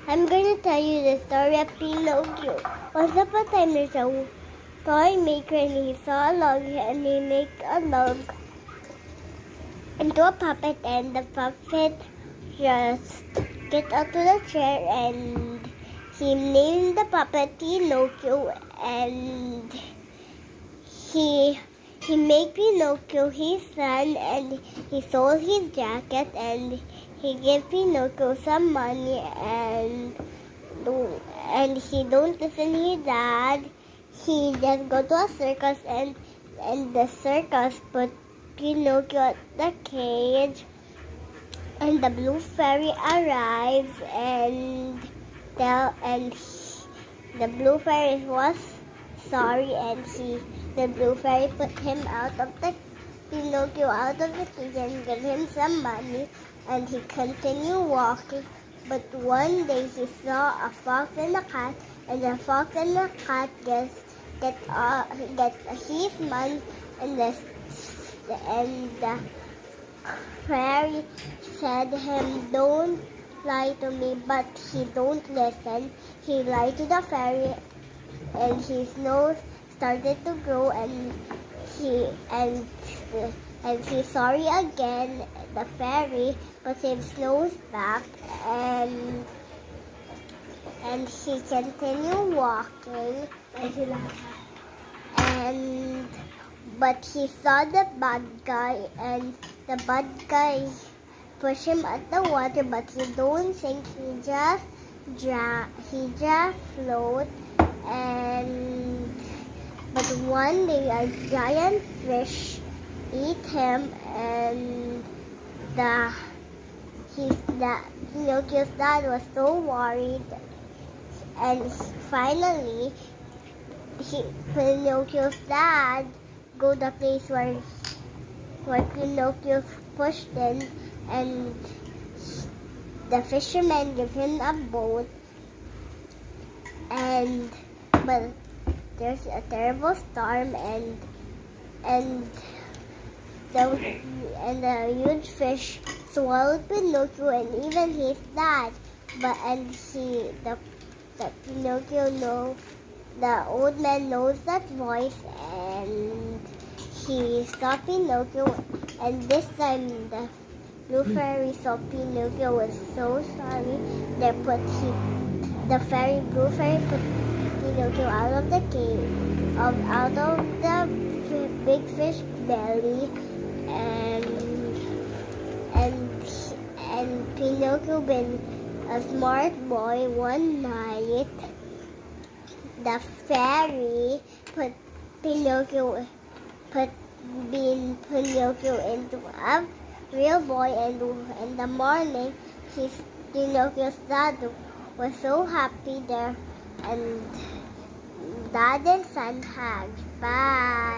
I'm going to tell you the story of Pinocchio. Once upon a time, there's a toy maker, and he saw a log, and he made a log into a puppet, and the puppet just get out of the chair, and he named the puppet Pinocchio, and he made Pinocchio his son, and he sold his jacket, and he gave Pinocchio some money, and he don't listen to his dad. He just go to a circus, and the circus put Pinocchio at the cage, and the blue fairy arrives, and the blue fairy was sorry, and the blue fairy put him out of the Pinocchio out of the cage and gave him some money, and he continued walking. But one day he saw a fox and a cat, and the fox and the cat get his money, and the fairy said him, "Don't lie to me," but he don't listen. He lied to the fairy, and his nose started to grow, and he's sorry again. The fairy put his nose back, and he continued walking, but he saw the bad guy, and the bad guy pushed him at the water, but he don't sink. He just float, but one day a giant fish eat him, and Pinocchio's dad was so worried, and finally Pinocchio's dad go the place where Pinocchio pushed in, and the fisherman give him a boat, but there's a terrible storm, and the huge fish swallowed Pinocchio and even his dad. The Pinocchio knows, the old man knows that voice, and he saw Pinocchio, and this time the blue fairy saw Pinocchio was so sorry. Blue fairy put Pinocchio out of the cave, out of the big fish belly, and Pinocchio been a smart boy. One night, the fairy put Pinocchio into a real boy, and in the morning, Pinocchio's dad was so happy there, and dad and son hugged. Bye.